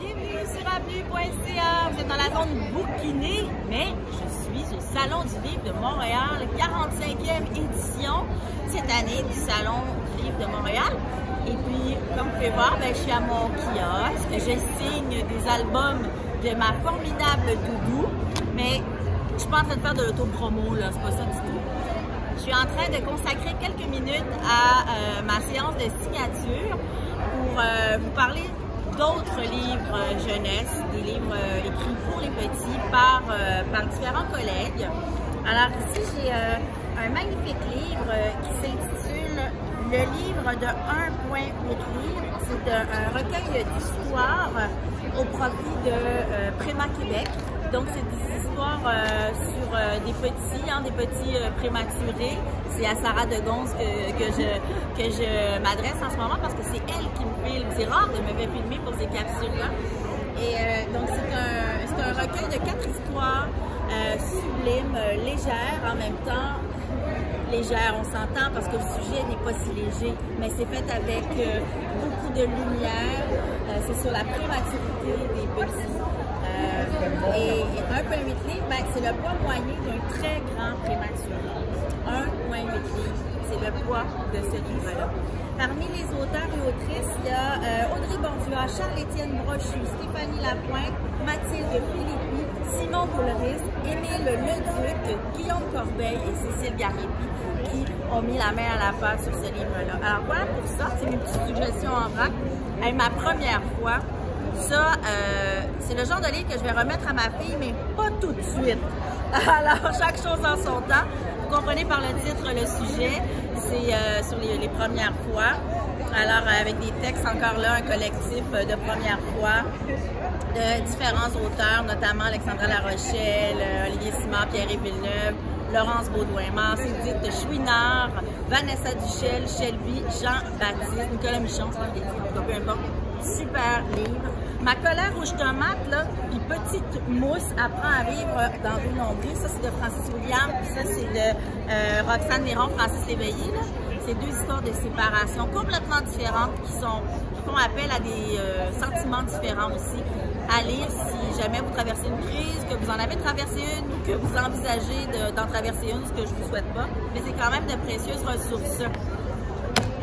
Bienvenue sur avenue.ca. Vous êtes dans la zone bouquinée, mais je suis au Salon du Livre de Montréal, 45e édition cette année du Salon du Livre de Montréal. Et puis, comme vous pouvez voir, je suis à mon kiosque. Je signe des albums de ma formidable Doudou, mais je suis pas en train de faire de l'auto-promo, là, c'est pas ça du tout. Je suis en train de consacrer quelques minutes à ma séance de signature pour vous parler d'autres livres jeunesse, des livres écrits pour les petits par différents collègues. Alors ici, j'ai un magnifique livre qui s'intitule « Le livre de 1,8 livres ». C'est un recueil d'histoires au profit de Préma Québec. Donc, c'est des histoires sur des petits prématurés. C'est à Sarah Degonse que je m'adresse en ce moment parce que c'est elle qui me filme. C'est rare de me filmer pour ces capsules-là. Et donc, c'est un recueil de 4 histoires sublimes, légères en même temps. Légères, on s'entend parce que le sujet n'est pas si léger, mais c'est fait avec beaucoup de lumière. C'est sur la prématurité des petits. Et 1,8 livres, c'est le poids moyen d'un très grand prématuré. 1,8 livres, c'est le poids de ce livre-là. Parmi les auteurs et autrices, il y a Audrey Borduas, Charles-Étienne Brochu, Stéphanie Lapointe, Mathilde Philippi, Simon Boulris, Émile Leduc, Guillaume Corbeil et Cécile Gariepi qui ont mis la main à la pâte sur ce livre-là. Alors voilà pour ça, c'est mes petites suggestions en vrac. Ma première fois, ça, c'est le genre de livre que je vais remettre à ma fille, mais pas tout de suite. Alors, chaque chose en son temps. Vous comprenez par le titre le sujet, c'est sur les premières fois. Alors, avec des textes encore là, un collectif de première fois de différents auteurs, notamment Alexandra Larochelle, Olivier Simard, Pierre-Yves Villeneuve, Laurence Baudouin-Mars, Edith Chouinard, Vanessa Duchel, Shelby, Jean-Baptiste, Nicolas Michon, peu importe. Super livre. Ma colère rouge tomate, là, puis Petite mousse apprend à vivre dans rue Nombril. Ça, c'est de Francis William. Ça, c'est de Roxane Néron, Francis Éveillé. C'est 2 histoires de séparation complètement différentes qui font appel à des sentiments différents aussi. À lire si jamais vous traversez une crise, que vous en avez traversé une ou que vous envisagez d'en traverser une, ce que je ne vous souhaite pas. Mais c'est quand même de précieuses ressources.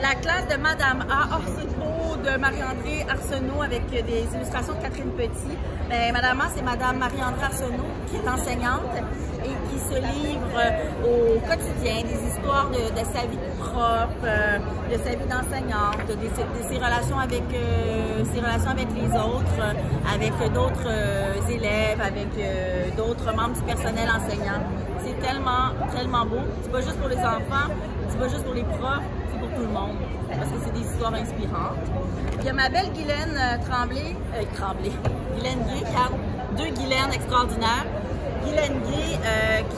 La classe de Madame A, c'est beau, de Marie-André Arsenault avec des illustrations de Catherine Petit. Madame A, c'est Madame Marie-André Arsenault qui est enseignante et qui se livre au quotidien des histoires de sa vie de prof, de sa vie d'enseignante, de ses relations avec les autres, avec d'autres élèves, avec d'autres membres du personnel enseignant. C'est tellement beau. C'est pas juste pour les enfants, c'est pas juste pour les profs, c'est pour tout le monde, parce que c'est des histoires inspirantes. Il y a ma belle Guylaine Guylaine Gay, qui a 2 Guylaines extraordinaires. Guylaine Gay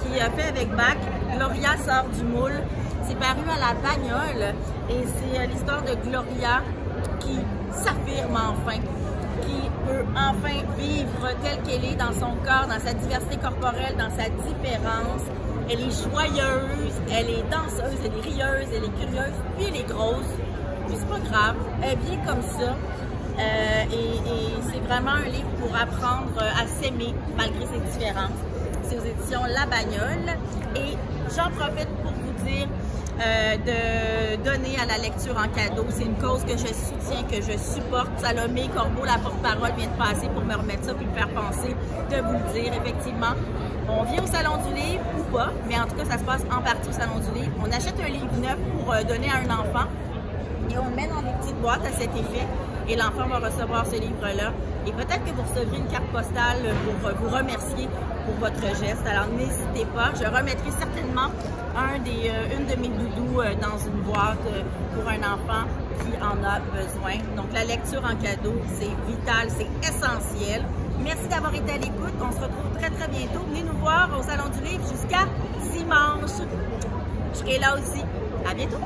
qui a fait avec Bach, Gloria sort du moule. C'est paru à la Bagnole et c'est l'histoire de Gloria qui s'affirme enfin, qui peut enfin vivre telle qu'elle est dans son corps, dans sa diversité corporelle, dans sa différence. Elle est joyeuse, elle est danseuse, elle est rieuse, elle est curieuse, puis elle est grosse. Puis c'est pas grave, elle est bien comme ça. Et c'est vraiment un livre pour apprendre à s'aimer malgré ses différences. C'est aux éditions La Bagnole. Et j'en profite pour vous dire de donner à la lecture en cadeau. C'est une cause que je soutiens, que je supporte. Salomé Corbeau, la porte-parole, vient de passer pour me remettre ça puis me faire penser, de vous le dire. Effectivement, on vient au Salon du Livre ou pas, mais en tout cas, ça se passe en partie au Salon du Livre. On achète un livre neuf pour donner à un enfant et on le met dans des petites boîtes à cet effet. Et l'enfant va recevoir ce livre-là. Et peut-être que vous recevrez une carte postale pour vous remercier pour votre geste. Alors n'hésitez pas. Je remettrai certainement une de mes doudous dans une boîte pour un enfant qui en a besoin. Donc la lecture en cadeau, c'est vital, c'est essentiel. Merci d'avoir été à l'écoute. On se retrouve très très bientôt. Venez nous voir au Salon du Livre jusqu'à dimanche. Je serai là aussi. À bientôt.